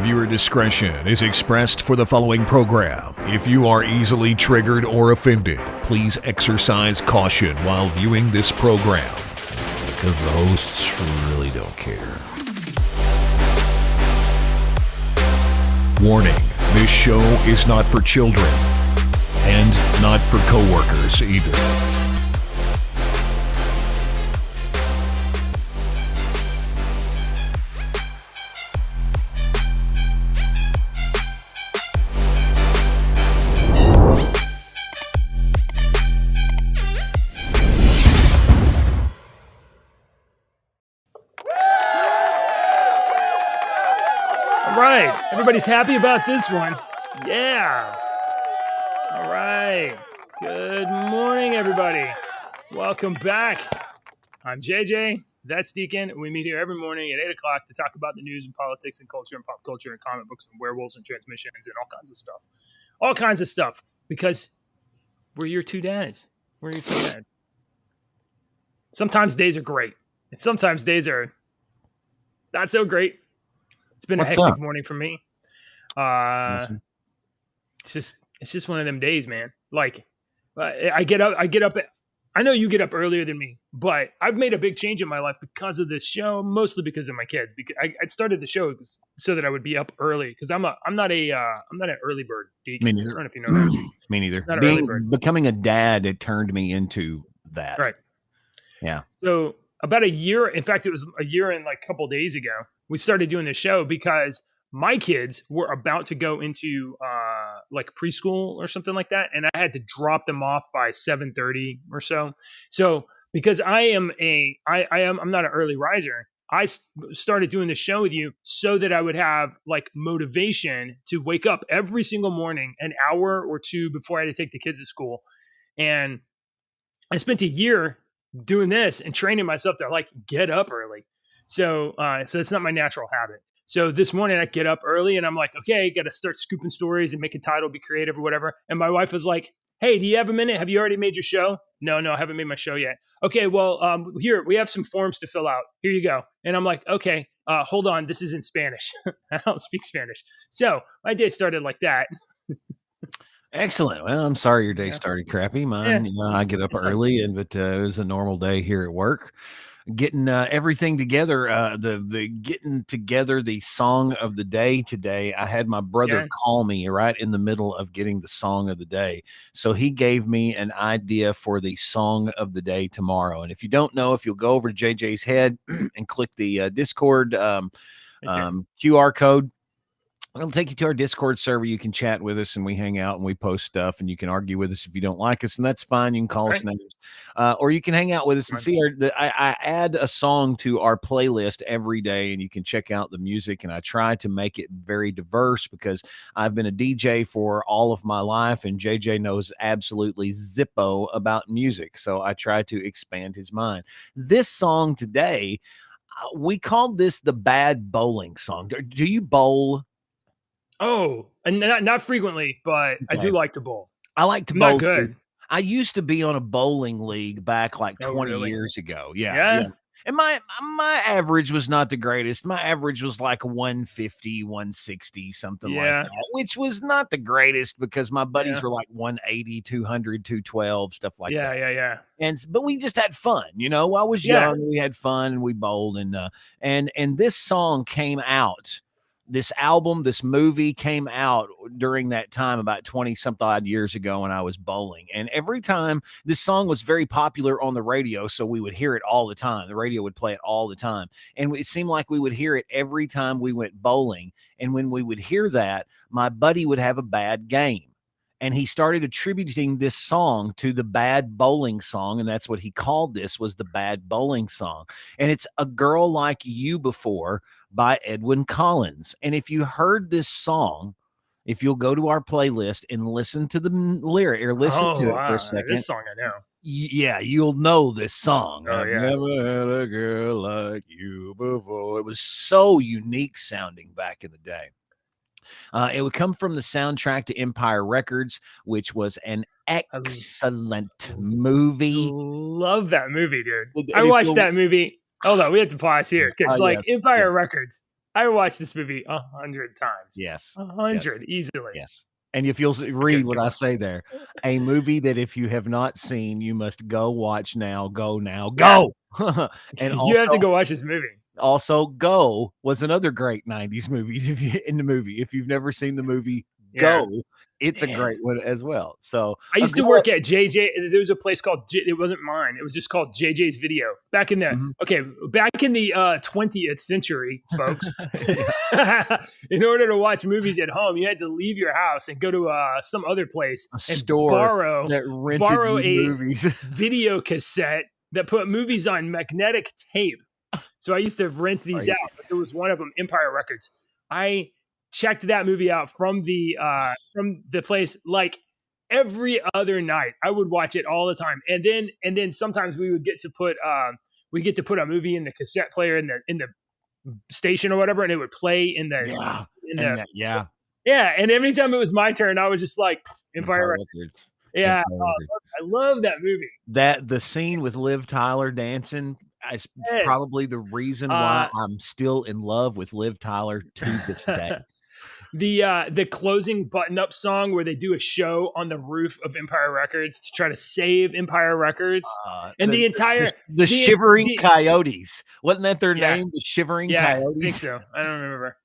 Viewer discretion is expressed for the following program. If you are easily triggered or offended, please exercise caution while viewing this program, because the hosts really don't care. Warning, this show is not for children, and not for coworkers either. Everybody's happy about this one. Yeah. All right. Good morning, everybody. Welcome back. I'm JJ. That's Deacon. We meet here every morning at 8 o'clock to talk about the news and politics and culture and pop culture and comic books and werewolves and transmissions and all kinds of stuff. All kinds of stuff. Because we're your two dads. We're your two dads. Sometimes days are great. And sometimes days are not so great. It's been a hectic morning for me. It's just one of them days, man. Like, I get up. I know you get up earlier than me, but I've made a big change in my life because of this show, mostly because of my kids. Because I started the show so that I would be up early. Because I'm not an early bird. Deacon. Me neither. I don't know if you know that. Me neither. Not an early bird. Becoming a dad, it turned me into that. Right. Yeah. So about a year. In fact, it was a year and like a couple days ago. We started doing the show because my kids were about to go into like preschool or something like that, and I had to drop them off by 7:30 or so. So because I'm not an early riser, I started doing the show with you so that I would have like motivation to wake up every single morning an hour or two before I had to take the kids to school. And I spent a year doing this and training myself to like get up early. So it's not my natural habit. So this morning I get up early and I'm like, okay, got to start scooping stories and make a title, be creative or whatever. And my wife was like, hey, do you have a minute? Have you already made your show? No, I haven't made my show yet. Okay, well, here, we have some forms to fill out. Here you go. And I'm like, okay, hold on. This is in Spanish. I don't speak Spanish. So my day started like that. Excellent. Well, I'm sorry your day started crappy. Mine, I get up early, but it was a normal day here at work. Getting everything together, getting together the song of the day today. I had my brother call me right in the middle of getting the song of the day. So he gave me an idea for the song of the day tomorrow. And if you don't know, if you'll go over to JJ's head and click the Discord QR code, it'll take you to our Discord server. You can chat with us and we hang out and we post stuff, and you can argue with us if you don't like us, and that's fine. You can call us names, or you can hang out with us and see I add a song to our playlist every day, and you can check out the music. And I try to make it very diverse because I've been a DJ for all of my life, and JJ knows absolutely zippo about music. So I try to expand his mind. This song today, we called this the Bad Bowling Song. Do you bowl? Oh, and not frequently, but okay. I do like to bowl. I like to bowl. Not good. I used to be on a bowling league back like 20 years ago. Yeah. And my average was not the greatest. My average was like 150, 160, something like that, which was not the greatest because my buddies were like 180, 200, 212, stuff like that. Yeah. But we just had fun, I was young, we had fun, and we bowled, and this song came out. This album, this movie came out during that time about 20-something odd years ago when I was bowling. And every time this song was very popular on the radio, so we would hear it all the time. The radio would play it all the time. And it seemed like we would hear it every time we went bowling. And when we would hear that, my buddy would have a bad game. And he started attributing this song to the Bad Bowling Song. And that's what he called this, was the Bad Bowling Song. And it's A Girl Like You Before by Edwyn Collins. And if you heard this song, if you'll go to our playlist and listen to the lyric or listen to it for a second. This song I know. Yeah, you'll know this song. Oh, I've never had a girl like you before. It was so unique sounding back in the day. It would come from the soundtrack to Empire Records, which was an excellent movie. Love that movie, dude. I watched that movie. Hold on, we have to pause here because Empire Records. I watched this movie 100 times. Yes. 100 easily. Yes. And if you'll read what I say there, a movie that if you have not seen, you must go watch now. Go now. Go. And you have to go watch this movie. Also, Go was another great 90s movies. If you've never seen the movie Go, it's a great one as well. So I used to work at JJ. There was a place called it wasn't mine. It was just called JJ's Video back in the 20th century, folks. In order to watch movies at home, you had to leave your house and go to some other place and borrow movies. Video cassette that put movies on magnetic tape. So I used to rent these out. But there was one of them, Empire Records. I checked that movie out from the place like every other night. I would watch it all the time, and then sometimes we would get to put a movie in the cassette player in the station or whatever, and it would play in the And every time it was my turn, I was just like Empire Records. Yeah, I love that movie. That the scene with Liv Tyler dancing is probably the reason why I'm still in love with Liv Tyler to this day. The closing button-up song where they do a show on the roof of Empire Records to try to save Empire Records, and the Shivering Coyotes, wasn't that their name? The Shivering Coyotes. I think so. I don't remember.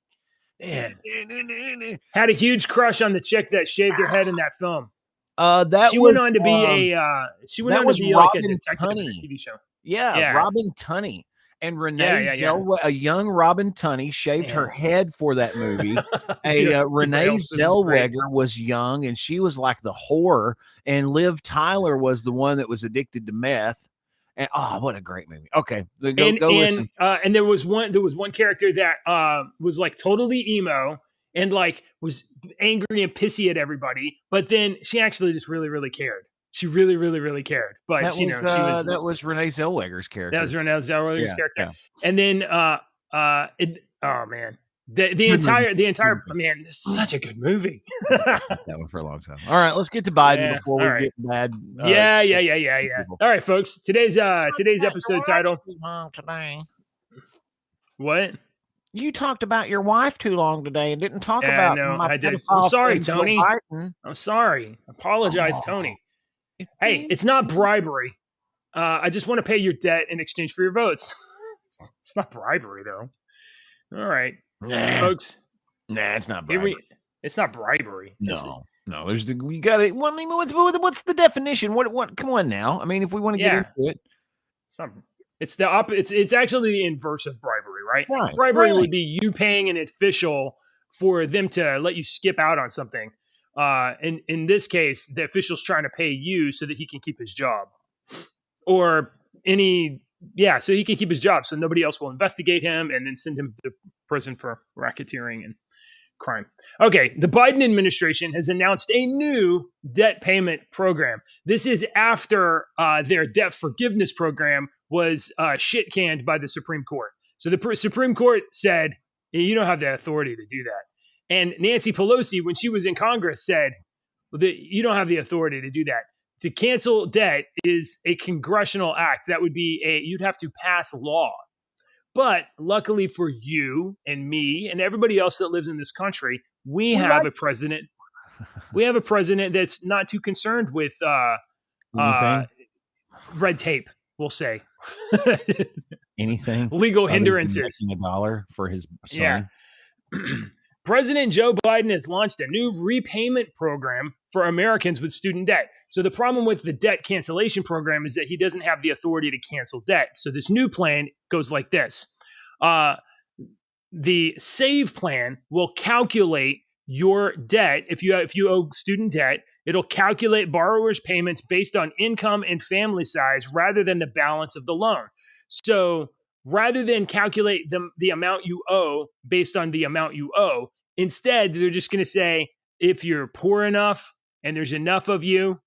Man. Had a huge crush on the chick that shaved her head in that film. She went on to be a detective in a TV show. Yeah, Robin Tunney. And Renee Zellweger, a young Robin Tunney, shaved her head for that movie. Renee Zellweger was young, and she was like the whore. And Liv Tyler was the one that was addicted to meth. And what a great movie! Okay, go listen. And there was one character that was like totally emo and like was angry and pissy at everybody, but then she actually just really, really cared. She really, really, really cared. But that was Renee Zellweger's character. That was Renee Zellweger's character. Yeah. And then the entire man, this is such a good movie. That one for a long time. All right, let's get to Biden before we get bad. All right, folks. Today's episode title. Today. What? You talked about your wife too long today and didn't talk about my I did. I'm sorry, Tony. I'm sorry. Apologize, Tony. Hey, it's not bribery. I just want to pay your debt in exchange for your votes. It's not bribery, though. All right, folks. Nah, it's not bribery. It's not bribery. No. There's you got it. What's the definition? What? Come on now. I mean, if we want to get into it, it's actually the inverse of bribery, right? Bribery would be you paying an official for them to let you skip out on something. In this case, the official's trying to pay you so that he can keep his job, so he can keep his job, so nobody else will investigate him and then send him to prison for racketeering and crime. Okay, the Biden administration has announced a new debt payment program. This is after their debt forgiveness program was shit canned by the Supreme Court. So the Supreme Court said, you don't have the authority to do that. And Nancy Pelosi, when she was in Congress, said that you don't have the authority to do that. To cancel debt is a congressional act. That would be you'd have to pass law. But luckily for you and me and everybody else that lives in this country, we have a president. We have a president that's not too concerned with red tape, we'll say. Anything? Legal hindrances. $1 for his son. Yeah. President Joe Biden has launched a new repayment program for Americans with student debt. So the problem with the debt cancellation program is that he doesn't have the authority to cancel debt. So this new plan goes like this. The SAVE plan will calculate your debt. If you owe student debt, it'll calculate borrowers' payments based on income and family size rather than the balance of the loan. So rather than calculate the amount you owe based on the amount you owe, instead, they're just going to say, if you're poor enough and there's enough of you,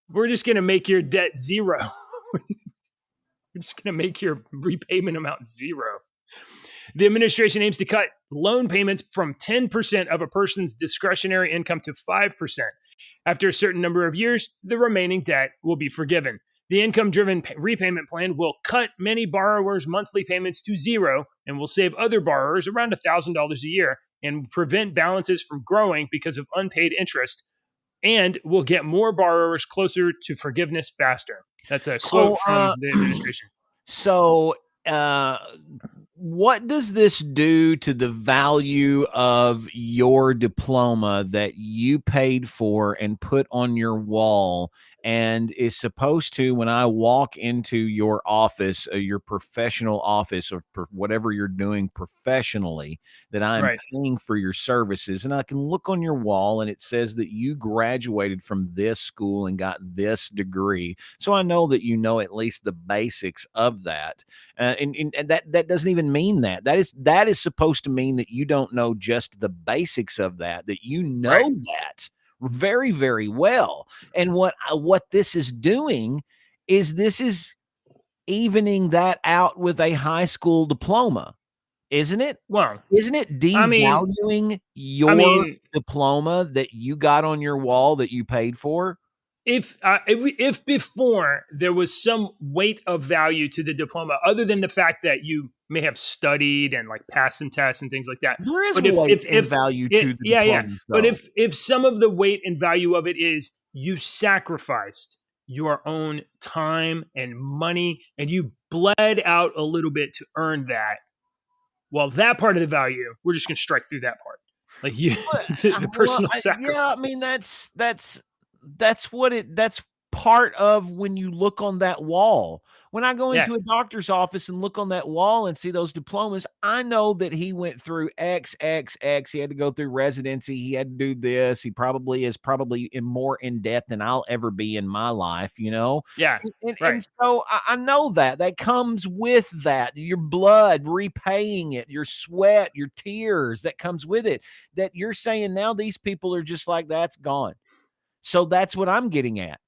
we're just going to make your debt zero. We're just going to make your repayment amount zero. The administration aims to cut loan payments from 10% of a person's discretionary income to 5%. After a certain number of years, the remaining debt will be forgiven. The income-driven repayment plan will cut many borrowers' monthly payments to zero and will save other borrowers around $1,000 a year and prevent balances from growing because of unpaid interest, and will get more borrowers closer to forgiveness faster. That's a quote from the administration. So, what does this do to the value of your diploma that you paid for and put on your wall, and is supposed to, when I walk into your office, your professional office, or whatever you're doing professionally, that I'm paying for your services, and I can look on your wall and it says that you graduated from this school and got this degree. So I know that you know at least the basics of that. And that doesn't even mean that. That is supposed to mean that you don't know just the basics of that you know that very, very well. And what this is doing is this is evening that out with a high school diploma, isn't it? Well, isn't it devaluing your diploma that you got on your wall that you paid for? If before there was some weight of value to the diploma, other than the fact that you may have studied and like passed some tests and things like that, there is weight and value to the diplomas. But if some of the weight and value of it is you sacrificed your own time and money and you bled out a little bit to earn that, well, that part of the value, we're just going to strike through that part. Like the personal sacrifice. Yeah, I mean that's part of when you look on that wall. When I go into a doctor's office and look on that wall and see those diplomas, I know that he went through X. He had to go through residency. He had to do this. He probably is more in debt than I'll ever be in my life, you know? Yeah. And so I know that comes with that, your blood, repaying it, your sweat, your tears, that comes with it, that you're saying now these people are just like, that's gone. So that's what I'm getting at.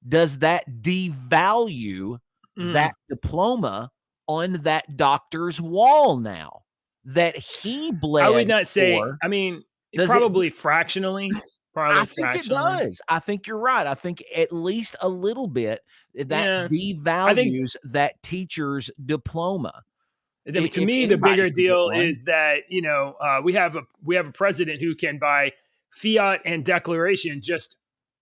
Does that devalue that diploma on that doctor's wall now that he bled? I would not say, for? I mean, probably fractionally. I think it does. I think you're right. I think at least a little bit that devalues that teacher's diploma. To me, the bigger deal is that, you know, we have a president who can, by fiat and declaration, just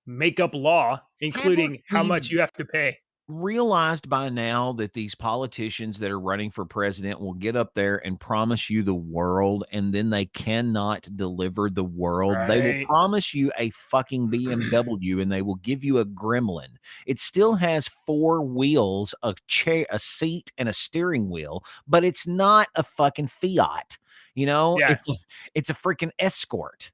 make up law, including how much you have to pay. Realized by now that these politicians that are running for president will get up there and promise you the world, and then they cannot deliver the world. They will promise you a fucking BMW and they will give you a Gremlin. It still has 4 wheels, a chair, a seat, and a steering wheel, but it's not a fucking Fiat. You know, it's a freaking Escort.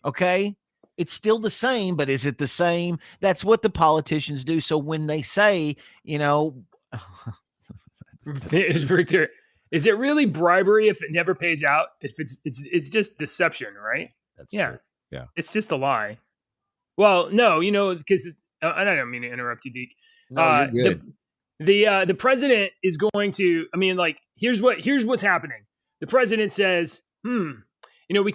Okay. It's still the same, but is it the same? That's what the politicians do. So when they say, you know, is it really bribery if it never pays out? If it's just deception, right? That's true. Yeah. It's just a lie. Well, no, you know, because I don't mean to interrupt you, Deke. No, you're good. The president is going to, I mean, like, here's what's happening. The president says, you know, we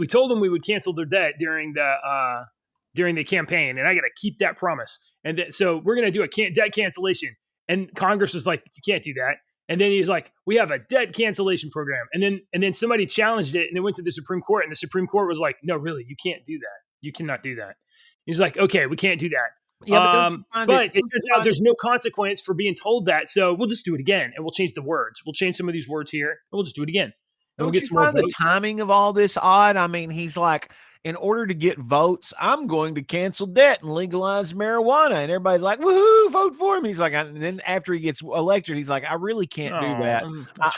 told them we would cancel their debt during the campaign, and I got to keep that promise. And so we're going to do a debt cancellation. And Congress was like, you can't do that. And then he's like, we have a debt cancellation program. And then somebody challenged it, and it went to the Supreme Court, and the Supreme Court was like, no, really, you can't do that. You cannot do that. He's like, okay, we can't do that. Yeah, but it turns out there's no consequence for being told that. So we'll just do it again, and we'll change the words. We'll change some of these words here, and we'll just do it again. Don't you find the timing of all this odd? I mean, he's like, in order to get votes, I'm going to cancel debt and legalize marijuana. And everybody's like, woohoo, vote for him. He's like, and then after he gets elected, he's like, I really can't do that.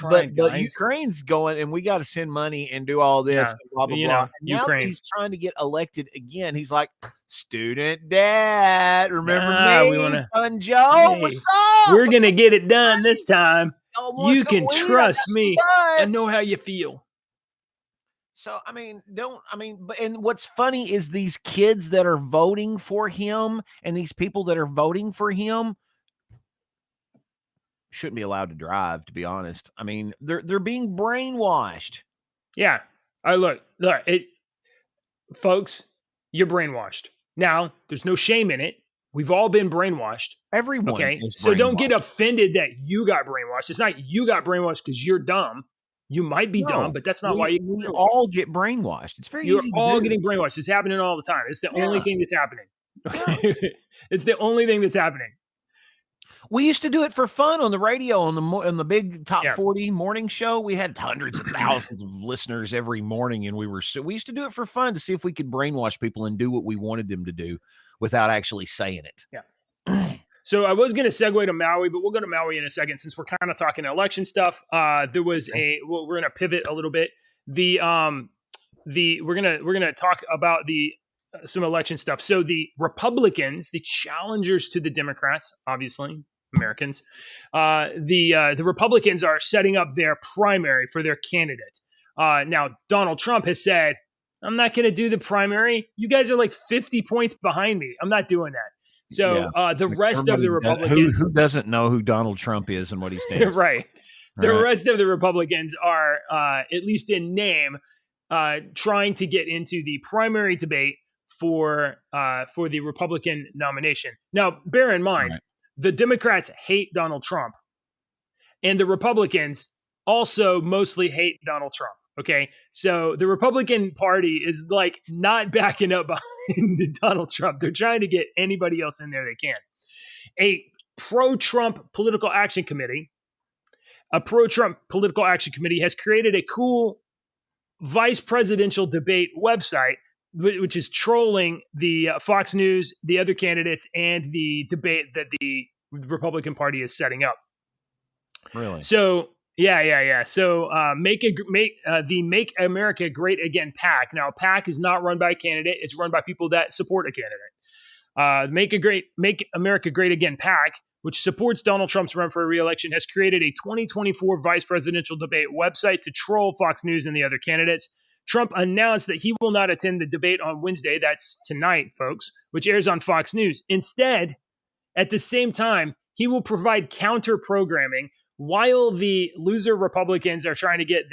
But Ukraine's going, and we got to send money and do all this, and blah, blah, blah. Now he's trying to get elected again. He's like, student debt. Remember me, son Joe? Hey, what's up? We're going to get it done this time. You can trust me. I know how you feel. So, and what's funny is these kids that are voting for him and these people that are voting for him shouldn't be allowed to drive, to be honest. I mean, they're being brainwashed. Yeah. Folks, you're brainwashed. Now, there's no shame in it. We've all been brainwashed. Everyone Okay. is So don't get brainwashed. offended that you got brainwashed. It's not you got brainwashed because you're dumb. You might be dumb, but that's not why we you all get brainwashed. It's very You're easy to all do. getting brainwashed. It's happening all the time. It's the only Yeah. thing that's happening. Okay? It's the only thing that's happening. We used to do it for fun on the radio on the big top Yeah. 40 morning show. We had hundreds of thousands of listeners every morning, and we used to do it for fun to see if we could brainwash people and do what we wanted them to do without actually saying it. Yeah. So I was going to segue to Maui, but we'll go to Maui in a second since we're kind of talking election stuff. There was we're going to pivot a little bit. We're going to talk about some election stuff. So the Republicans, the challengers to the Democrats, obviously Americans, the Republicans are setting up their primary for their candidate. Now Donald Trump has said, "I'm not going to do the primary. You guys are like 50 points behind me. I'm not doing that." So the rest of the Republicans, who doesn't know who Donald Trump is and what he stands for? Right. The rest of the Republicans are, at least in name, trying to get into the primary debate for the Republican nomination. Now, bear in mind, the Democrats hate Donald Trump, and the Republicans also mostly hate Donald Trump. Okay, so the Republican Party is like not backing up behind Donald Trump. They're trying to get anybody else in there they can. A pro-Trump political action committee has created a cool vice presidential debate website, which is trolling the Fox News, the other candidates, and the debate that the Republican Party is setting up. Really? So yeah. So the Make America Great Again PAC. Now, PAC is not run by a candidate; it's run by people that support a candidate. Make America Great Again PAC, which supports Donald Trump's run for re-election, has created a 2024 vice presidential debate website to troll Fox News and the other candidates. Trump announced that he will not attend the debate on Wednesday, that's tonight, folks, which airs on Fox News. Instead, at the same time, he will provide counter programming while the loser Republicans are trying to get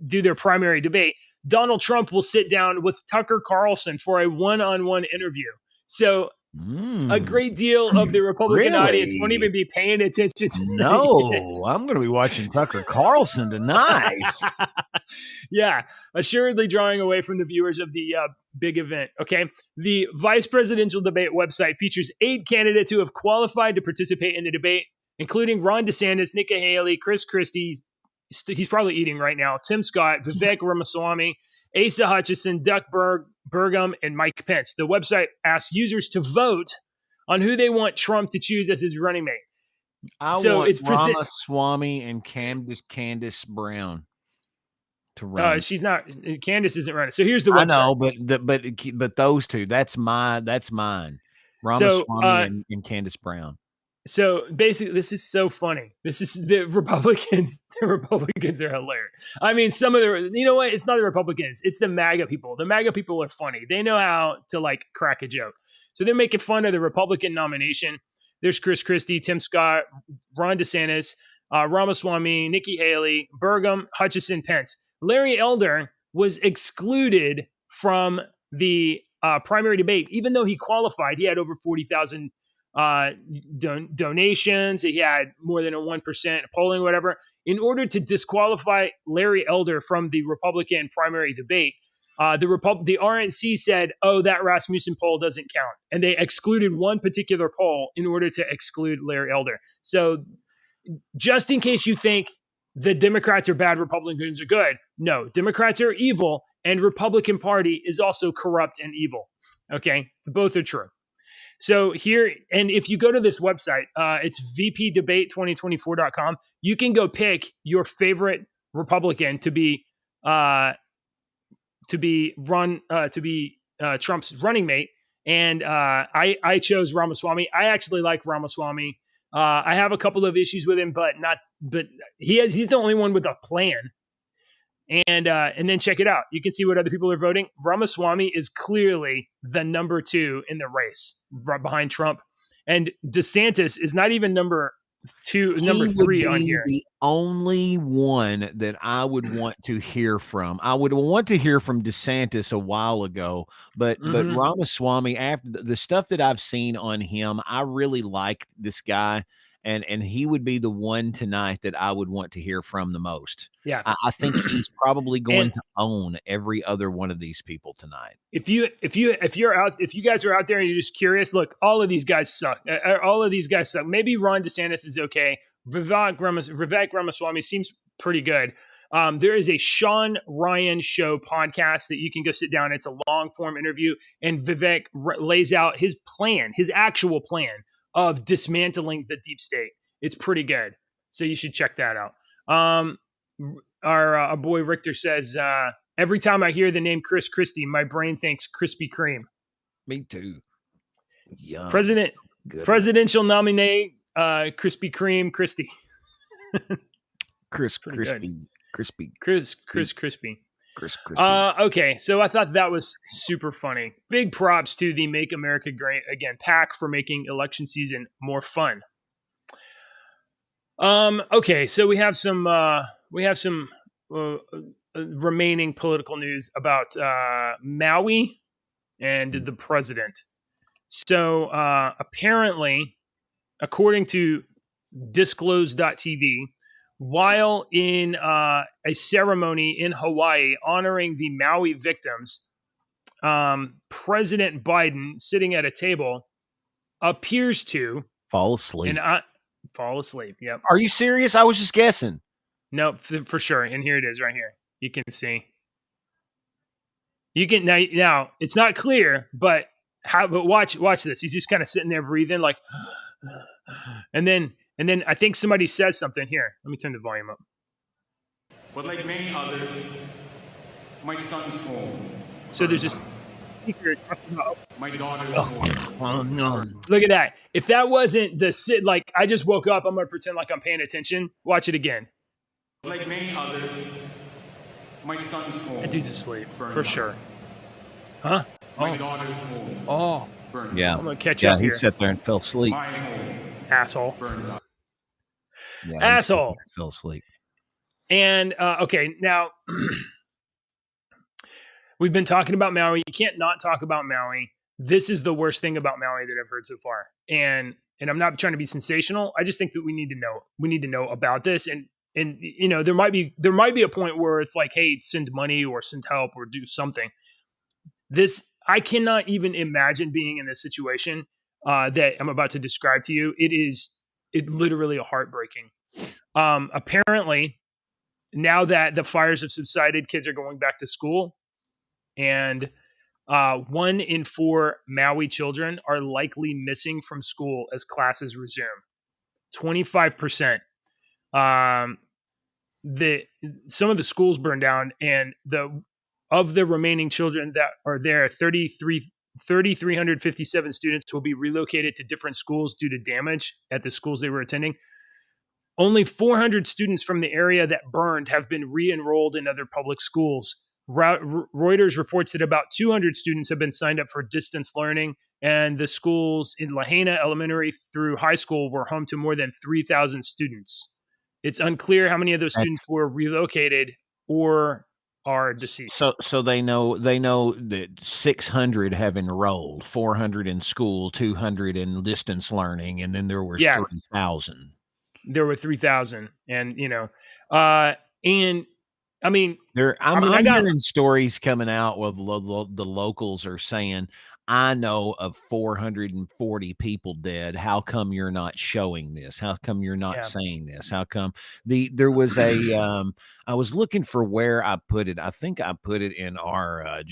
do their primary debate. Donald Trump will sit down with Tucker Carlson for a one-on-one interview. So a great deal of the Republican audience won't even be paying attention to this. I'm going to be watching Tucker Carlson tonight. Yeah, assuredly drawing away from the viewers of the big event. Okay. The vice presidential debate website features 8 candidates who have qualified to participate in the debate, including Ron DeSantis, Nikki Haley, Chris Christie, he's probably eating right now, Tim Scott, Vivek Ramaswamy, Asa Hutchinson, Doug Burgum, and Mike Pence. The website asks users to vote on who they want Trump to choose as his running mate. I want Ramaswamy and Candace Brown to run. She's not. Candace isn't running. So here's the website. I know, but those two. That's mine. Ramaswamy and Candace Brown. So basically, this is so funny. This is the Republicans. The Republicans are hilarious. I mean, some of you know what? It's not the Republicans. It's the MAGA people. The MAGA people are funny. They know how to like crack a joke. So they're making fun of the Republican nomination. There's Chris Christie, Tim Scott, Ron DeSantis, Ramaswamy, Nikki Haley, Burgum, Hutchinson, Pence. Larry Elder was excluded from the primary debate, even though he qualified. He had over 40,000 donations. He had more than a 1% polling, whatever. In order to disqualify Larry Elder from the Republican primary debate, the RNC said, "Oh, that Rasmussen poll doesn't count," and they excluded one particular poll in order to exclude Larry Elder. So, just in case you think the Democrats are bad, Republicans are good, no, Democrats are evil, and Republican Party is also corrupt and evil. Okay, both are true. So here, and if you go to this website, it's vpdebate2024.com. You can go pick your favorite Republican to be Trump's running mate. And I chose Ramaswamy. I actually like Ramaswamy. I have a couple of issues with him, but he's the only one with a plan. And then check it out. You can see what other people are voting. Ramaswamy is clearly the number 2 in the race, right behind Trump. And DeSantis is not even number number He would 3 on be here. the only one that I would want to hear from. I would want to hear from DeSantis a while ago, but Ramaswamy, after the stuff that I've seen on him, I really like this guy, and he would be the one tonight that I would want to hear from the most. Yeah. I think he's probably going And to own every other one of these people tonight. if you guys are out there and you're just curious, look, all of these guys suck. All of these guys suck. Maybe Ron DeSantis is okay. Vivek Ramaswamy seems pretty good. There is a Sean Ryan show podcast that you can go sit down. It's a long form interview, and Vivek lays out his plan, his actual plan of dismantling the deep state. It's pretty good, so you should check that out. Our boy Richter says, every time I hear the name Chris Christie, my brain thinks Krispy Kreme. Me too. Yum. Presidential nominee Krispy Kreme Christie. Chris Crispy. Okay, so I thought that was super funny. Big props to the Make America Great Again PAC for making election season more fun. Okay, so we have some remaining political news about Maui and the president. So apparently, according to disclose.tv, while in a ceremony in Hawaii honoring the Maui victims, President Biden, sitting at a table, appears to fall asleep. Fall asleep. Yep. Are you serious? I was just guessing. No, for sure. And here it is right here. You can see. You can now it's not clear, but watch this. He's just kind of sitting there breathing like and then I think somebody says something here. Let me turn the volume up. But like many others, my son's home. So there's just speaker talking about my daughter's home. Oh no. Look at that. If that wasn't like I just woke up, I'm gonna pretend like I'm paying attention. Watch it again. Like many others, my son's home. That dude's asleep for sure. Huh? My daughter's home. Oh. Yeah. I'm gonna catch up he here. sat there and fell asleep. My home. Asshole. Burned up. Yeah, asshole. Fell asleep. And okay, now we've been talking about Maui. You can't not talk about Maui. This is the worst thing about Maui that I've heard so far. And I'm not trying to be sensational. I just think that we need to know. We need to know about this. And you know, there might be a point where it's like, hey, send money or send help or do something. I cannot even imagine being in this situation that I'm about to describe to you. It literally heartbreaking. Apparently, now that the fires have subsided, kids are going back to school, and 1 in 4 Maui children are likely missing from school as classes resume. 25%. Some of the schools burned down, and of the remaining children that are there, 3,357 students will be relocated to different schools due to damage at the schools they were attending. Only 400 students from the area that burned have been re-enrolled in other public schools. Reuters reports that about 200 students have been signed up for distance learning, and the schools in Lahaina Elementary through high school were home to more than 3,000 students. It's unclear how many of those students were relocated or are deceased. So they know that 600 have enrolled, 400 in school, 200 in distance learning, and then there were 3,000. There were 3,000, and and I mean, I'm hearing stories coming out where the locals are saying, I know of 440 people dead. How come you're not showing this? How come you're not saying this? How come there was I was looking for where I put it. I think I put it in our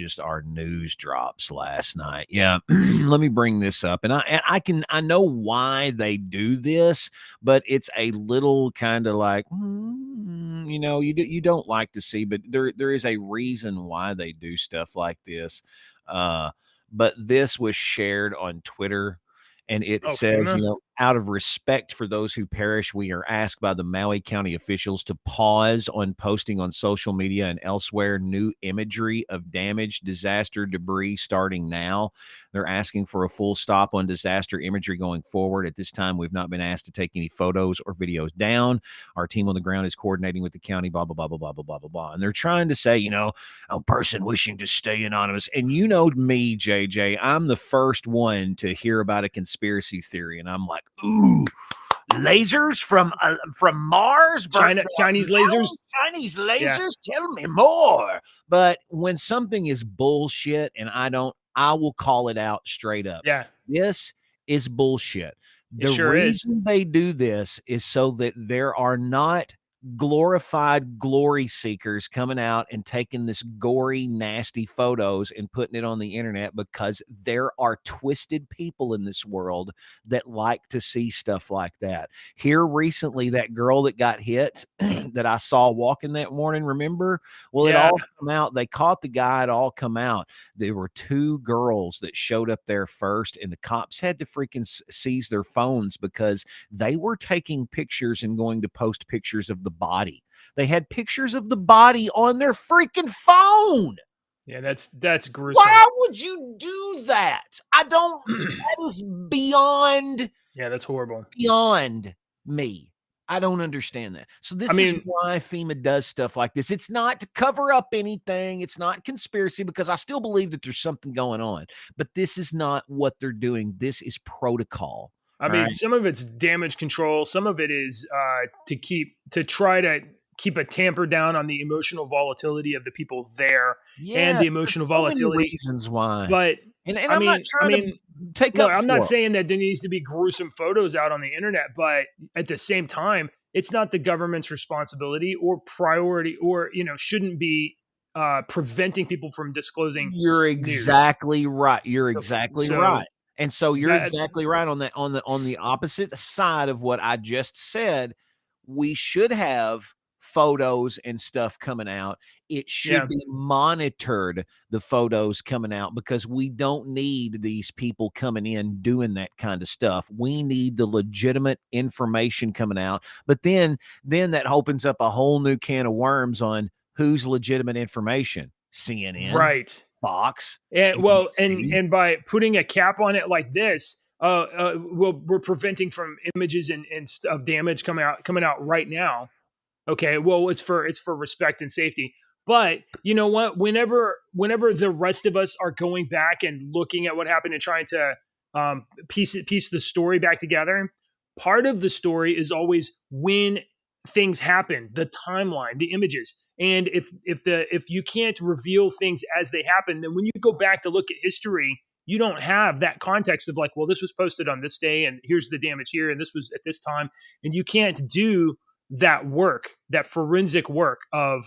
news drops last night. Yeah. Let me bring this up. And I know why they do this, but it's a little kind of like, you don't like to see, but there is a reason why they do stuff like this. But this was shared on Twitter, and it says, out of respect for those who perish, we are asked by the Maui County officials to pause on posting on social media and elsewhere new imagery of damage, disaster, debris starting now. They're asking for a full stop on disaster imagery going forward. At this time, we've not been asked to take any photos or videos down. Our team on the ground is coordinating with the county, blah, blah, blah, blah, blah, blah, blah, blah, blah. And they're trying to say, a person wishing to stay anonymous. And you know me, JJ, I'm the first one to hear about a conspiracy theory. And I'm like, ooh, lasers from Mars, Chinese lasers. Chinese lasers. Yeah. Tell me more. But when something is bullshit, and I will call it out straight up. Yeah, this is bullshit. The sure reason they do this is so that there are not glorified glory seekers coming out and taking this gory, nasty photos and putting it on the internet, because there are twisted people in this world that like to see stuff like that. Here recently, that girl that got hit that I saw walking that morning, remember? Well, it all come out. They caught the guy. It all come out. There were 2 girls that showed up there first, and the cops had to freaking seize their phones because they were taking pictures and going to post pictures of the body. They had pictures of the body on their freaking phone. Yeah, that's gruesome. Why would you do that? That is beyond. Yeah, that's horrible. Beyond me. I don't understand that. So this is why FEMA does stuff like this. It's not to cover up anything. It's not conspiracy, because I still believe that there's something going on. But this is not what they're doing. This is protocol. I mean, some of it's damage control. Some of it is to try to keep a tamper down on the emotional volatility of the people there, and the emotional volatility. Reasons why. But I'm not trying to take up. I'm not saying that there needs to be gruesome photos out on the internet, but at the same time, it's not the government's responsibility or priority, or shouldn't be preventing people from disclosing. You're exactly right. You're exactly right. And so you're exactly right on that. On the opposite side of what I just said, we should have photos and stuff coming out. It should be monitored, the photos coming out, because we don't need these people coming in doing that kind of stuff. We need the legitimate information coming out. But then that opens up a whole new can of worms on who's legitimate information. CNN, right? Fox. And and by putting a cap on it like this, we're preventing from images and of damage coming out right now. Okay, well, it's for respect and safety. But you know what? Whenever the rest of us are going back and looking at what happened and trying to piece the story back together, part of the story is always when things happen, the timeline, the images. And if you can't reveal things as they happen, then when you go back to look at history, you don't have that context of like, well, this was posted on this day and here's the damage here and this was at this time. And you can't do that work, that forensic work of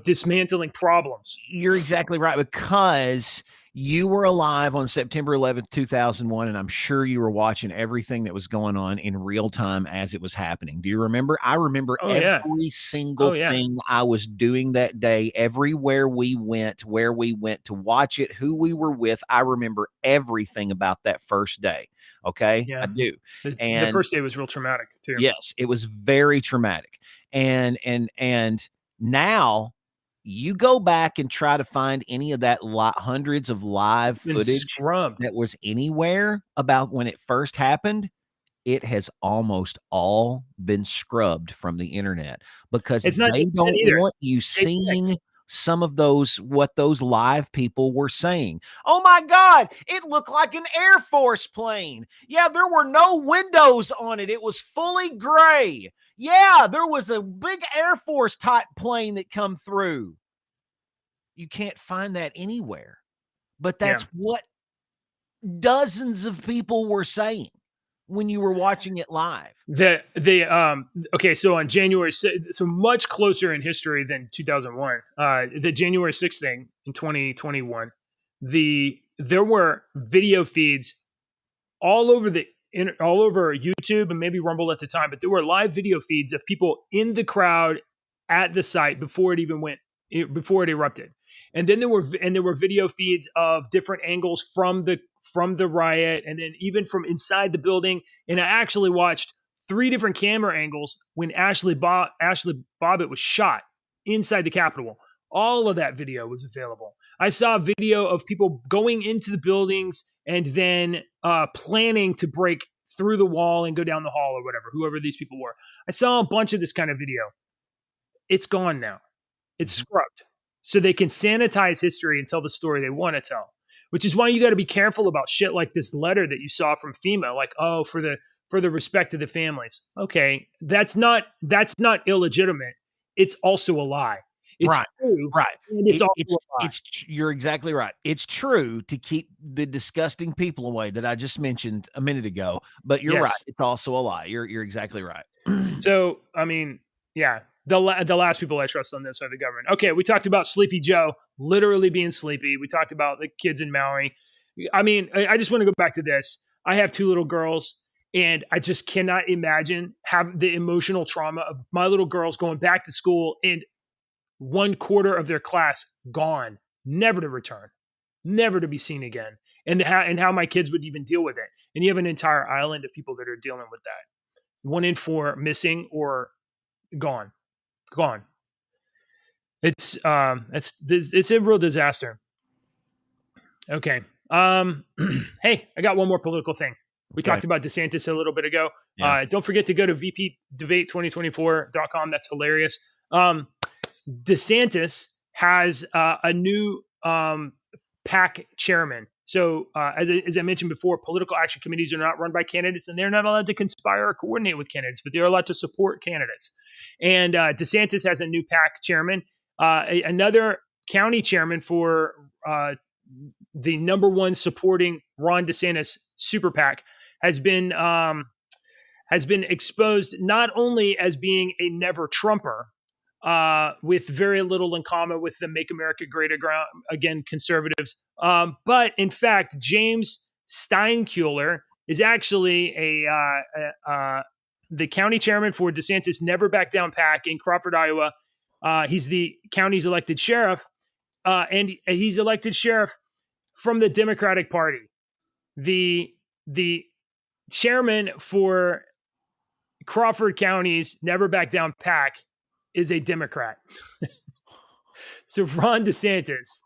dismantling problems. You're exactly right, because you were alive on September 11th, 2001, and I'm sure you were watching everything that was going on in real time as it was happening. Do you remember? I remember every single thing I was doing that day, everywhere we went, where we went to watch it, who we were with. I remember everything about that first day. Okay, I do. And the first day was real traumatic too. Yes, it was very traumatic. And now you go back and try to find any of that hundreds of live footage that was anywhere about when it first happened. It has almost all been scrubbed from the internet, because they don't want you seeing some of what those live people were saying. Oh my God, it looked like an Air Force plane. Yeah, there were no windows on it. It was fully gray. Yeah, there was a big Air Force type plane that come through. You can't find that anywhere. But that's what dozens of people were saying when you were watching it live. Okay, so on January 6th, so much closer in history than 2001, the January 6th thing in 2021, there were video feeds all over YouTube and maybe Rumble at the time, but there were live video feeds of people in the crowd at the site before it even went before it erupted. And then there were video feeds of different angles from the riot, and then even from inside the building. And I actually watched 3 different camera angles when Ashley Bobbitt was shot inside the Capitol. All of that video was available. I saw a video of people going into the buildings and then planning to break through the wall and go down the hall or whatever, whoever these people were. I saw a bunch of this kind of video. It's gone now. It's scrubbed. So they can sanitize history and tell the story they want to tell, which is why you got to be careful about shit like this letter that you saw from FEMA, like, oh, for the respect of the families. Okay, that's not illegitimate. It's also a lie. It's right. true. Right. And it's also a lie. You're exactly right. It's true to keep the disgusting people away that I just mentioned a minute ago, but you're right. It's also a lie. You're exactly right. So, I mean, yeah. The last people I trust on this are the government. Okay, we talked about Sleepy Joe literally being sleepy. We talked about the kids in Maui. I mean, I just want to go back to this. I have 2 little girls, and I just cannot imagine the emotional trauma of my little girls going back to school and 1/4 of their class gone, never to return, never to be seen again, and how my kids would even deal with it. And you have an entire island of people that are dealing with that. 1 in 4 missing or gone. It's a real disaster. Okay. Hey, I got one more political thing. We talked about DeSantis a little bit ago. Yeah. Don't forget to go to vpdebate2024.com. That's hilarious. DeSantis has a new PAC chairman. So as I mentioned before, political action committees are not run by candidates, and they're not allowed to conspire or coordinate with candidates, but they're allowed to support candidates. And DeSantis has a new PAC chairman. Another county chairman for the number one supporting Ron DeSantis super PAC has been exposed not only as being a never Trumper, with very little in common with the Make America Great Again conservatives. But in fact, James Steinkuhler is actually the county chairman for DeSantis Never Back Down PAC in Crawford, Iowa. He's the county's elected sheriff, and he's elected sheriff from the Democratic Party. The chairman for Crawford County's Never Back Down PAC is a Democrat. So Ron DeSantis,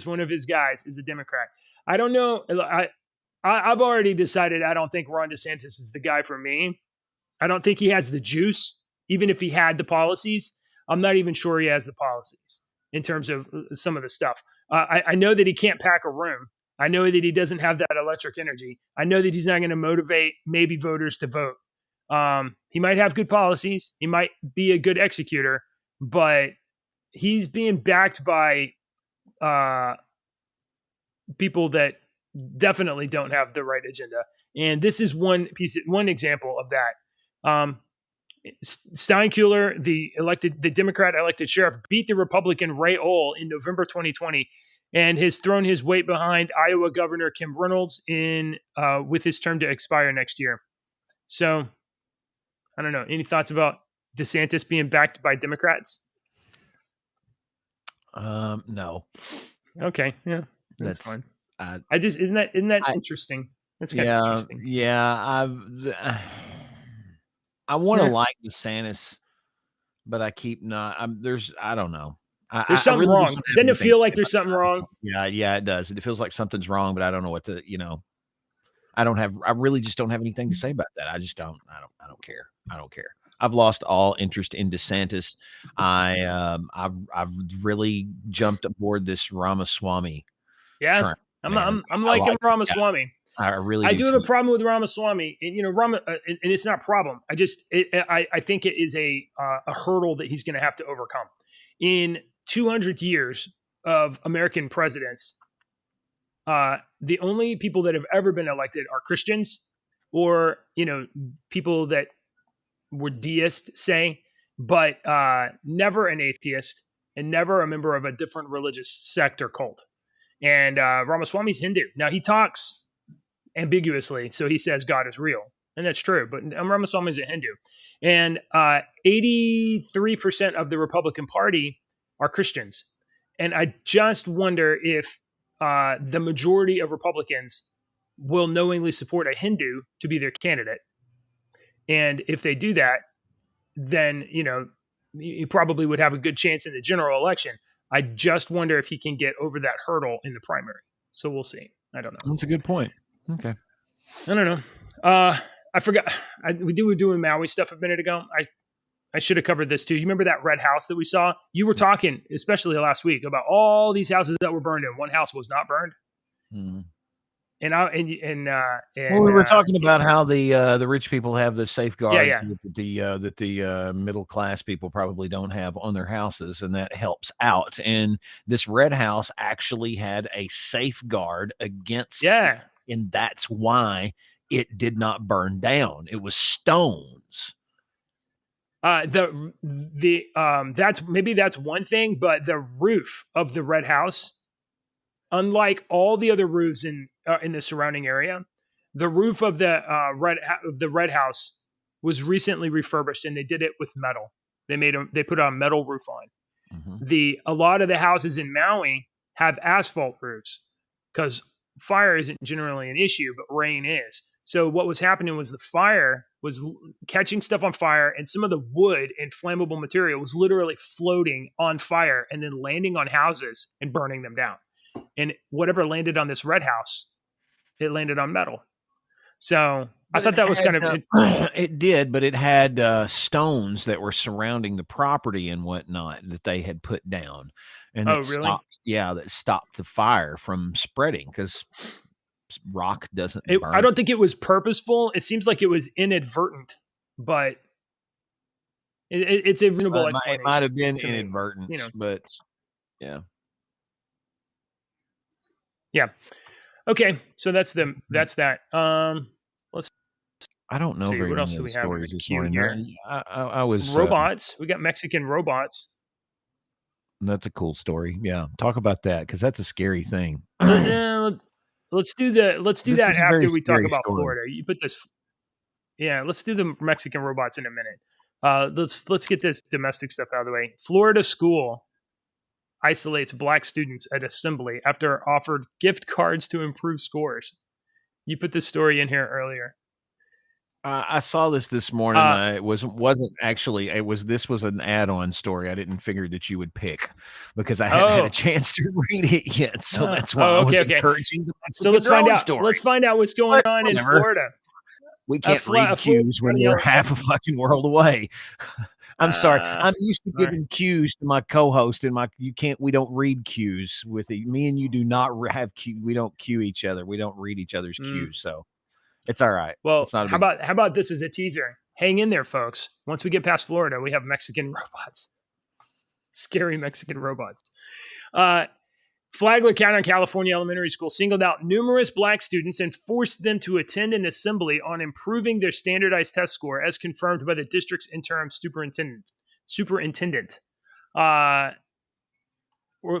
one of his guys, is a Democrat. I don't know. I've already decided I don't think Ron DeSantis is the guy for me. I don't think he has the juice, even if he had the policies. I'm not even sure he has the policies in terms of some of the stuff. I know that he can't pack a room. I know that he doesn't have that electric energy. I know that he's not going to motivate maybe voters to vote. He might have good policies. He might be a good executor, but he's being backed by people that definitely don't have the right agenda. And this is one example of that. Steinkuhler, the Democrat elected sheriff, beat the Republican Ray Ohl in November 2020 and has thrown his weight behind Iowa Governor Kim Reynolds with his term to expire next year. So, I don't know. Any thoughts about DeSantis being backed by Democrats? No. Okay. Yeah, that's fine. Isn't that interesting? That's kind of interesting. Yeah. I want to like DeSantis, but I keep not. I don't know. There's something wrong. Doesn't it feel like there's something wrong? Yeah, it does. It feels like something's wrong, but I don't know what to. I really just don't have anything to say about that. I just don't. I don't care. I don't care. I've lost all interest in DeSantis. I've really jumped aboard this Ramaswamy. Yeah, trend, I'm liking Ramaswamy. I do have a problem with Ramaswamy, and and it's not a problem. I think it is a hurdle that he's going to have to overcome. In 200 years of American presidents, the only people that have ever been elected are Christians, or people that were deists, say, but never an atheist and never a member of a different religious sect or cult. And Ramaswamy's Hindu. Now, he talks ambiguously, so he says God is real, and that's true. But Ramaswamy's a Hindu, and 83% of the Republican Party are Christians. And I just wonder if the majority of Republicans will knowingly support a Hindu to be their candidate. And if they do that, then, you probably would have a good chance in the general election. I just wonder if he can get over that hurdle in the primary. So we'll see. I don't know. That's a good point. Okay. I don't know. I forgot. We were doing Maui stuff a minute ago. I should have covered this too. You remember that red house that we saw? You were talking, especially last week, about all these houses that were burned and one house was not burned. Mm. And we were talking about how the rich people have the safeguards that the middle class people probably don't have on their houses, and that helps out. And this red house actually had a safeguard against, and that's why it did not burn down. It was stones. That's one thing, but the roof of the red house, unlike all the other roofs in the surrounding area, the roof of the red house was recently refurbished, and they did it with metal. They put a metal roof on. Mm-hmm. A lot of the houses in Maui have asphalt roofs because fire isn't generally an issue, but rain is. So what was happening was the fire was catching stuff on fire, and some of the wood and flammable material was literally floating on fire and then landing on houses and burning them down. And whatever landed on this red house, it landed on metal. So I thought that was kind of... It did, but it had stones that were surrounding the property and whatnot that they had put down. And really? That stopped the fire from spreading because rock doesn't burn. I don't think it was purposeful. It seems like it was inadvertent, but it's a reasonable explanation. It might have been inadvertent, but yeah. Yeah. Okay. So that's that. Let's. I don't know see, very what many else do we have stories this queue morning. here? I was robots. We got Mexican robots. That's a cool story. Yeah, talk about that because that's a scary thing. Let's do that after we talk about Florida. You put this. Yeah, let's do the Mexican robots in a minute. Let's get this domestic stuff out of the way. Florida school isolates black students at assembly after offered gift cards to improve scores. You put this story in here earlier. I saw this morning. It wasn't actually. This was an add-on story. I didn't figure that you would pick because I hadn't had a chance to read it yet. So that's why I was encouraging. So let's find out. Story. Let's find out what's going on in Florida. We can't read cues when we're half a fucking world away. I'm sorry. I'm used to giving cues to my co-host, and we don't read cues with me and you. Do not have cue. We don't cue each other. We don't read each other's cues. So. It's all right. Well, it's not how about this as a teaser? Hang in there, folks. Once we get past Florida, we have Mexican robots. Scary Mexican robots. Flagler County, California Elementary School singled out numerous black students and forced them to attend an assembly on improving their standardized test score, as confirmed by the district's interim superintendent.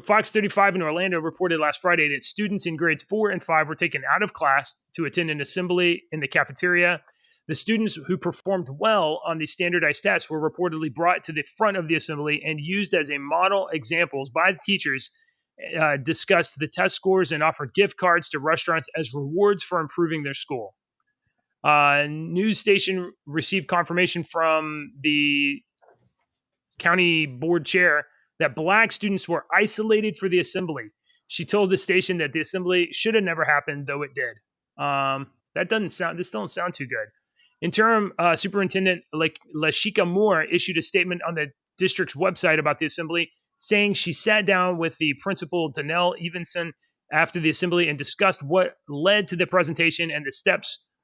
Fox 35 in Orlando reported last Friday that students in grades 4 and 5 were taken out of class to attend an assembly in the cafeteria. The students who performed well on the standardized tests were reportedly brought to the front of the assembly and used as a model examples by the teachers, discussed the test scores, and offered gift cards to restaurants as rewards for improving their school. News station received confirmation from the county board chair that black students were isolated for the assembly. She told the station that the assembly should have never happened, though it did. This don't sound too good. Interim Superintendent Lashika Moore issued a statement on the district's website about the assembly, saying she sat down with the principal, Danelle Evenson, after the assembly and discussed what led to the presentation and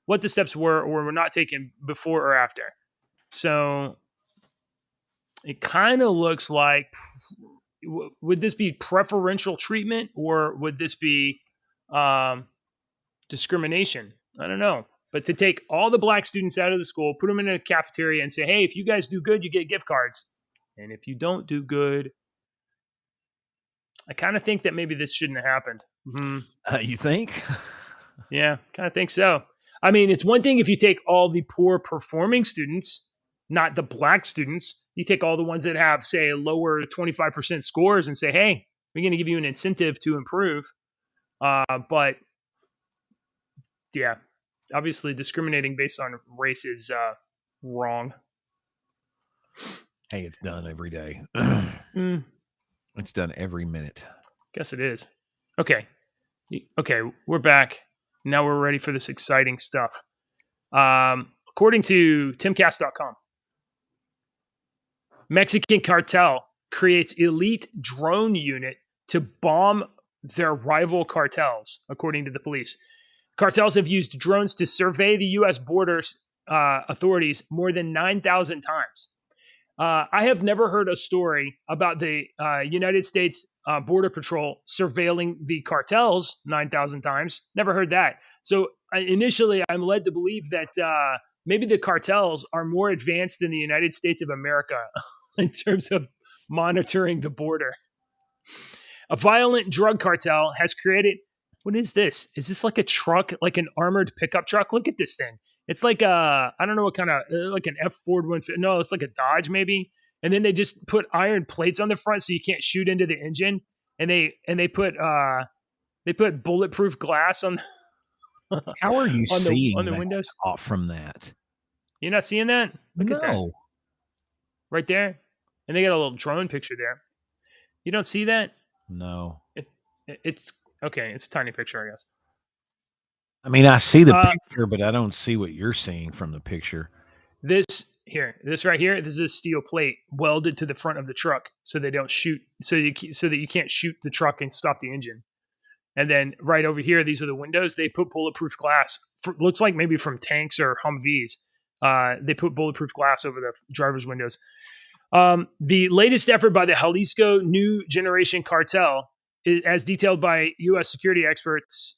what the steps were or were not taken before or after. So it kind of looks like, would this be preferential treatment or would this be discrimination? I don't know. But to take all the black students out of the school, put them in a cafeteria and say, hey, if you guys do good, you get gift cards. And if you don't do good, I kind of think that maybe this shouldn't have happened. Mm-hmm. You think? Yeah, kind of think so. I mean, it's one thing if you take all the poor performing students not the black students. You take all the ones that have, say, lower 25% scores and say, hey, we're going to give you an incentive to improve. But yeah, obviously discriminating based on race is wrong. Hey, it's done every day. It's done every minute. Guess it is. Okay, we're back. Now we're ready for this exciting stuff. According to timcast.com, Mexican cartel creates elite drone unit to bomb their rival cartels, according to the police. Cartels have used drones to survey the U.S. borders authorities more than 9,000 times. I have never heard a story about the United States Border Patrol surveilling the cartels 9,000 times. Never heard that. So initially, I'm led to believe that maybe the cartels are more advanced than the United States of America in terms of monitoring the border. A violent drug cartel has created. What is this? Is this like a truck, like an armored pickup truck? Look at this thing. It's like I don't know what kind of, like an F Ford 150. No, it's like a Dodge maybe. And then they just put iron plates on the front so you can't shoot into the engine. And they put bulletproof glass on. How are you seeing on the windows off from that? You're not seeing that? Look at that. Right there. And they got a little drone picture there. You don't see that? No. It's okay. It's a tiny picture, I guess. I mean, I see the picture, but I don't see what you're seeing from the picture. This right here, this is a steel plate welded to the front of the truck so they don't shoot, so that you can't shoot the truck and stop the engine. And then right over here, these are the windows. They put bulletproof glass. Looks like maybe from tanks or Humvees. They put bulletproof glass over the driver's windows. The latest effort by the Jalisco New Generation Cartel, as detailed by U.S. security experts,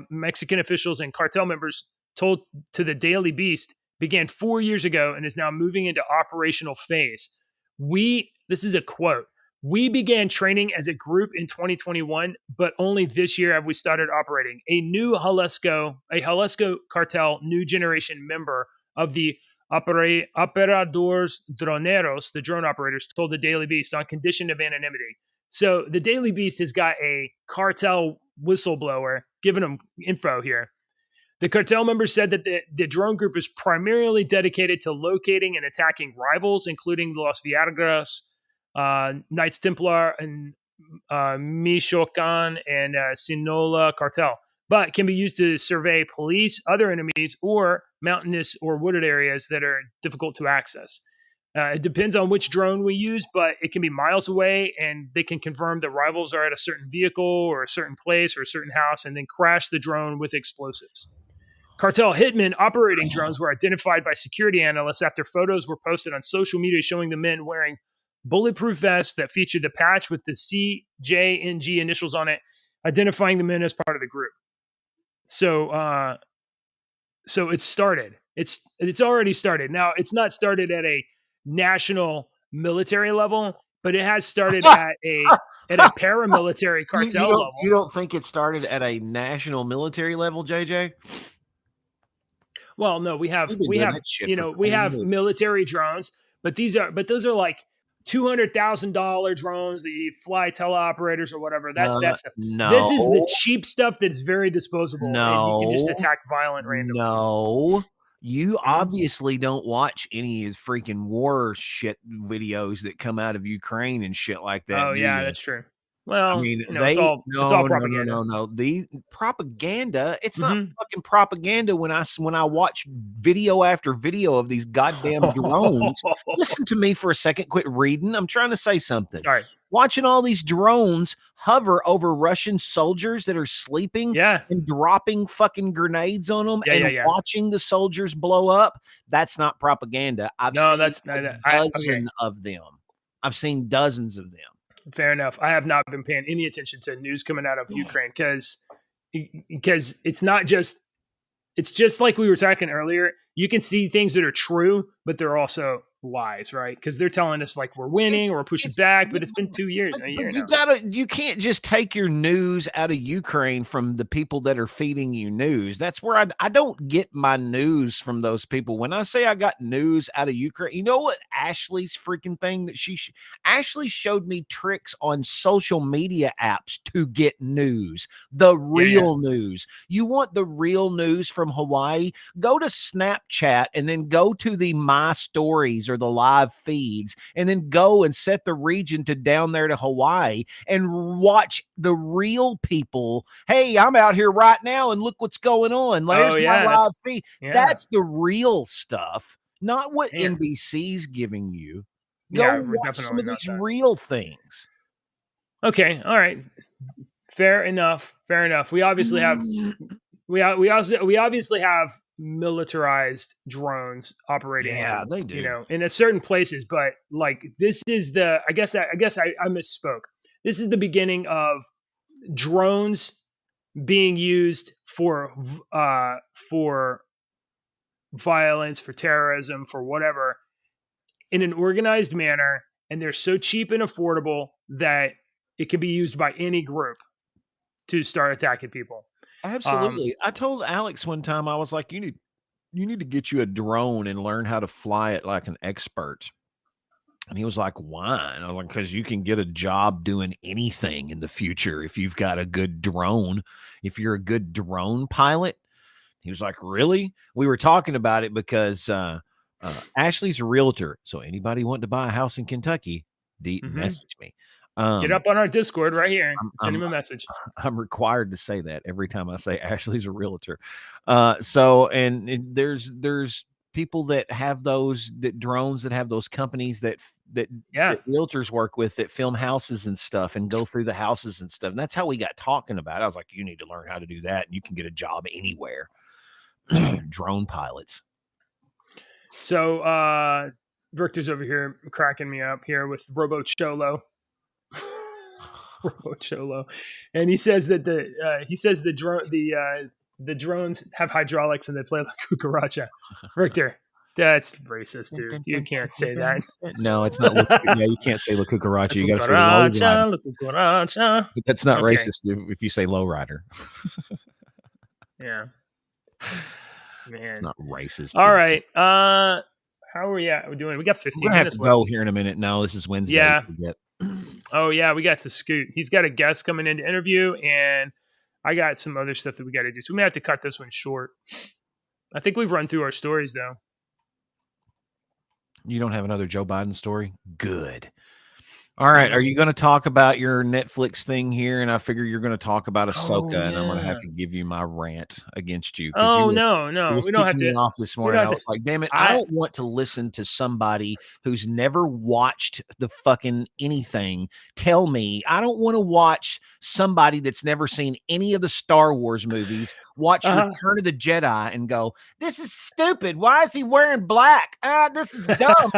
Mexican officials, and cartel members, told to the Daily Beast, began 4 years ago and is now moving into operational phase. This is a quote. We began training as a group in 2021, but only this year have we started operating. A Jalisco cartel new generation member of the Operadores Droneros, the drone operators, told the Daily Beast on condition of anonymity. So the Daily Beast has got a cartel whistleblower giving them info here. The cartel members said that the drone group is primarily dedicated to locating and attacking rivals, including the Los Viagra's, Knights Templar, and Michoacan and Sinaloa cartel, but can be used to survey police, other enemies, or mountainous or wooded areas that are difficult to access. It depends on which drone we use, but it can be miles away, and they can confirm that rivals are at a certain vehicle or a certain place or a certain house, and then crash the drone with explosives. Cartel hitmen operating drones were identified by security analysts after photos were posted on social media showing the men wearing bulletproof vests that featured the patch with the C, J, and G initials on it, identifying the men as part of the group. So it's started. It's already started. Now, it's not started at a national military level, but it has started at a paramilitary cartel level. You don't think it started at a national military level, JJ? Well, no, we have military drones, but those are like $200,000 drones that you fly teleoperators or whatever. That's no. This is the cheap stuff that's very disposable. No, and you can just attack violent randomly. No, you obviously don't watch any of freaking war shit videos that come out of Ukraine and shit like that. Oh yeah, that's true. Well, I mean, it's all propaganda. No. The propaganda, it's not fucking propaganda when I watch video after video of these goddamn drones. Listen to me for a second. Quit reading. I'm trying to say something. Sorry. Watching all these drones hover over Russian soldiers that are sleeping and dropping fucking grenades on them watching the soldiers blow up. That's not propaganda. I've seen of them. I've seen dozens of them. Fair enough. I have not been paying any attention to news coming out of Ukraine because it's not just, it's just like we were talking earlier. You can see things that are true, but they're also lies, right? Because they're telling us like we're winning or we're pushing back, but it's been 2 years, a year now. You can't just take your news out of Ukraine from the people that are feeding you news. That's where I don't get my news from those people. When I say I got news out of Ukraine, you know what Ashley's freaking thing that Ashley showed me tricks on social media apps to get news, the real news. You want the real news from Hawaii? Go to Snapchat and then go to the My Stories or the live feeds, and then go and set the region to down there to Hawaii and watch the real people. Hey, I'm out here right now and look what's going on. There's my live feed. That's the real stuff, not what NBC's giving you. Go watch some of these real things. Okay, all right. Fair enough. We obviously have we obviously have militarized drones operating. Yeah, they do. You know, in a certain places, but like this is the I guess I misspoke. This is the beginning of drones being used for violence, for terrorism, for whatever, in an organized manner, and they're so cheap and affordable that it can be used by any group to start attacking people. Absolutely. I told Alex one time, I was like, you need to get you a drone and learn how to fly it like an expert. And he was like, why? And I was like, because you can get a job doing anything in the future if you've got a good drone. If you're a good drone pilot. He was like, really? We were talking about it because Ashley's a realtor. So anybody wanting to buy a house in Kentucky, message me. Get up on our Discord right here. Send him a message. I'm required to say that every time I say Ashley's a realtor. There's people that have those drones that have those companies that realtors work with that film houses and stuff and go through the houses and stuff. And that's how we got talking about it. I was like, you need to learn how to do that, and you can get a job anywhere. Drone pilots. So Victor's over here cracking me up here with Robo Cholo. And he says that the drones have hydraulics and they play like cucaracha. Victor, that's racist, dude. You can't say that. No, it's not. You can't say la cucaracha. You got to say low rider. That's not racist if you say low rider. Yeah, man, it's not racist. All right. How are we at? We're doing. We got 15 minutes left. Go here in a minute. No, this is Wednesday. Yeah. Oh yeah, we got to scoot. He's got a guest coming in to interview, and I got some other stuff that we got to do. So we may have to cut this one short. I think we've run through our stories though. You don't have another Joe Biden story? Good. All right. Are you going to talk about your Netflix thing here? And I figure you're going to talk about Ahsoka, and I'm going to have to give you my rant against you. No. We don't have to. Off this morning. I was like, damn it. I don't want to listen to somebody who's never watched the fucking anything tell me. I don't want to watch somebody that's never seen any of the Star Wars movies watch Return of the Jedi and go, this is stupid. Why is he wearing black? This is dumb.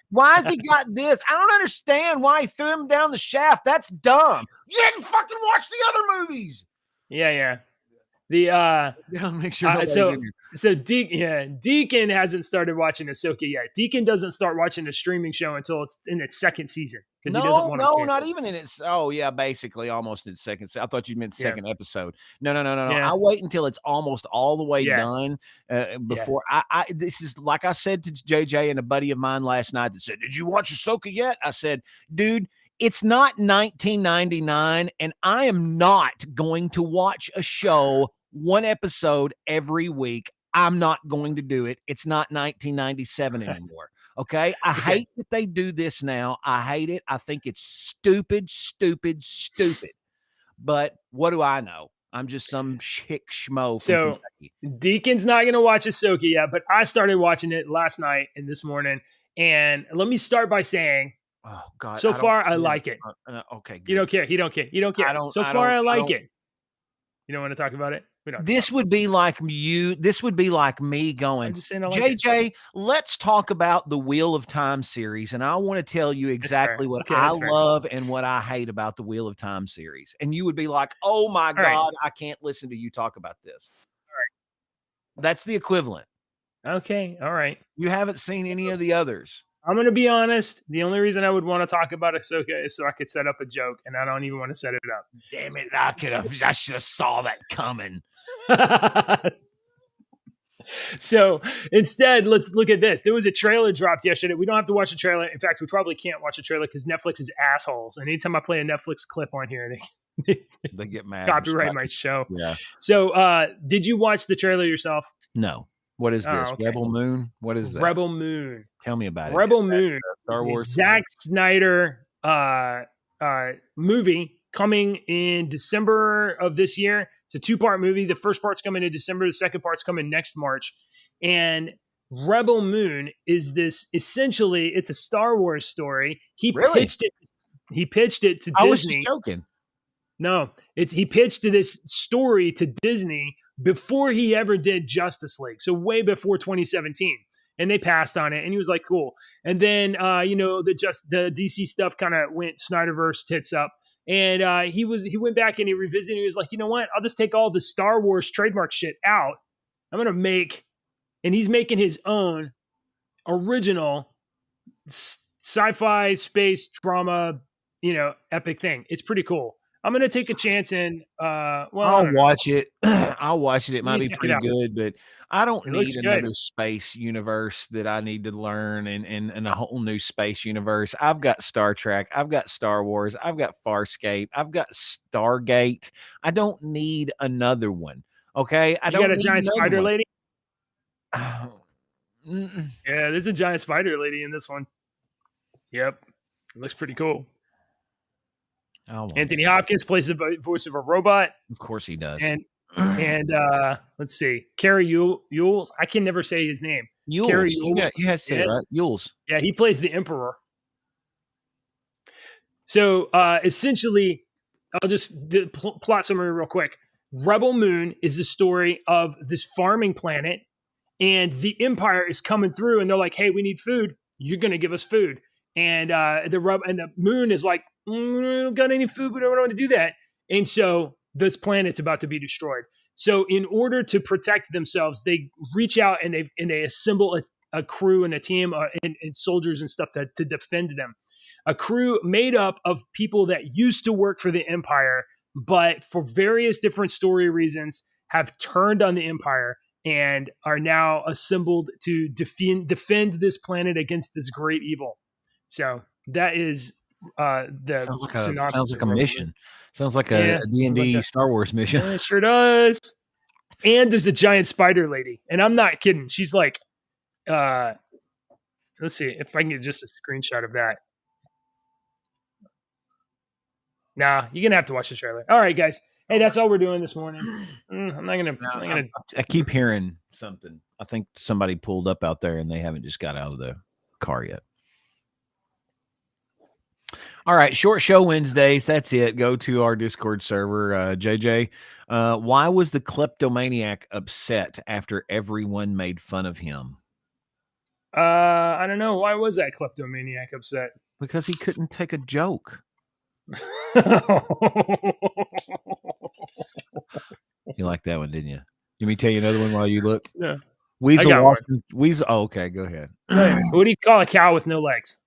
Why has he got this? I don't understand why he threw him down the shaft. That's dumb. You didn't fucking watch the other movies. Yeah. Make sure. So Deacon hasn't started watching Ahsoka yet. Deacon doesn't start watching the streaming show until it's in its second season because he doesn't want to. No, not even in its. Oh yeah, basically almost in its second. I thought you meant second episode. No. I wait until it's almost all the way done before I. This is like I said to JJ and a buddy of mine last night that said, "Did you watch Ahsoka yet?" I said, "Dude." It's not 1999, and I am not going to watch a show one episode every week. I'm not going to do it. It's not 1997 anymore. Okay. I hate that they do this now. I hate it. I think it's stupid. But what do I know? I'm just some chick schmo. So Deacon's not going to watch Ahsoka yet, but I started watching it last night and this morning. And let me start by saying, oh God! So far, I like it. Okay, good. You don't care. He don't care. So far, I like it. You don't want to talk about it. This would be like you. This would be like me going, I'm just saying I like JJ, let's talk about the Wheel of Time series, and I want to tell you exactly what I love and what I hate about the Wheel of Time series. And you would be like, "Oh my God, I can't listen to you talk about this." All right. That's the equivalent. Okay, all right. You haven't seen any of the others. I'm going to be honest. The only reason I would want to talk about Ahsoka is so I could set up a joke, and I don't even want to set it up. Damn it! I should have saw that coming. So instead, let's look at this. There was a trailer dropped yesterday. We don't have to watch the trailer. In fact, we probably can't watch a trailer because Netflix is assholes. And anytime I play a Netflix clip on here, They get mad. Copyright my show. Yeah. So did you watch the trailer yourself? No. What is this? Okay. Rebel Moon? What is that? Rebel Moon. Tell me about it. Rebel Moon. Star Wars. Zack Snyder movie coming in December of this year. It's a 2-part movie. The first part's coming in December. The second part's coming next March. And Rebel Moon is this essentially, it's a Star Wars story. He pitched it to Disney. I was just joking. No, he pitched this story to Disney before he ever did Justice League. So way before 2017. And they passed on it. And he was like, cool. And then, the DC stuff kind of went Snyderverse tits up. And he went back and he revisited. He was like, you know what? I'll just take all the Star Wars trademark shit out. I'm going to make, and he's making his own original sci-fi space drama, epic thing. It's pretty cool. I'm going to take a chance and, I'll watch it. I'll watch it. It might be pretty good, but I don't need another space universe that I need to learn and a whole new space universe. I've got Star Trek. I've got Star Wars. I've got Farscape. I've got Stargate. I don't need another one. Okay. You got a giant spider lady? Yeah, there's a giant spider lady in this one. Yep. It looks pretty cool. Anthony Hopkins plays the voice of a robot. Of course he does. And let's see, Carrie Yules. I can never say his name. Yules. You have to say it right. Yules. Yeah, he plays the Emperor. So essentially, I'll just plot summary real quick. Rebel Moon is the story of this farming planet, and the Empire is coming through, and they're like, "Hey, we need food. You're going to give us food." And the moon is like, "We don't got any food. We don't want to do that." And so this planet's about to be destroyed. So in order to protect themselves, they reach out and they assemble a crew and a team and soldiers and stuff to defend them. A crew made up of people that used to work for the Empire, but for various different story reasons have turned on the Empire and are now assembled to defend this planet against this great evil. So that is the synopsis. Sounds like a mission. Sounds like a D&D Star Wars mission. Yeah, it sure does. And there's a giant spider lady. And I'm not kidding. She's like, let's see if I can get just a screenshot of that. Nah, you're going to have to watch the trailer. All right, guys. Hey, that's all we're doing this morning. I'm not going to. I keep hearing something. I think somebody pulled up out there and they haven't just got out of the car yet. All right, short show Wednesdays. That's it. Go to our Discord server. JJ, why was the kleptomaniac upset after everyone made fun of him? I don't know. Why was that kleptomaniac upset? Because he couldn't take a joke. You like that one, didn't you? Let me tell you another one while you look. Yeah. Weasel. Oh, okay, go ahead. What do you call a cow with no legs?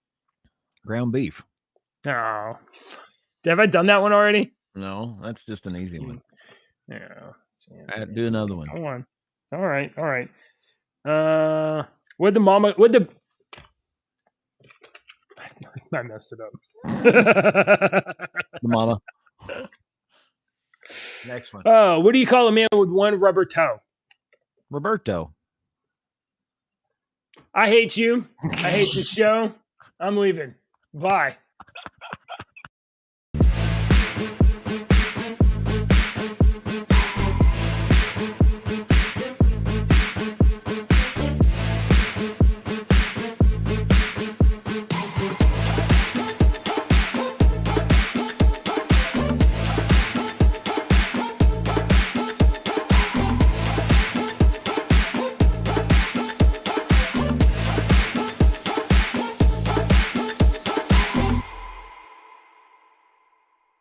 Ground beef. Oh, have I done that one already? No, that's just an easy one. Yeah. Do another one. Come on. All right. What'd the I messed it up. The mama. Next one. Oh, what do you call a man with one rubber toe? Roberto. I hate you. I hate the show. I'm leaving. Bye.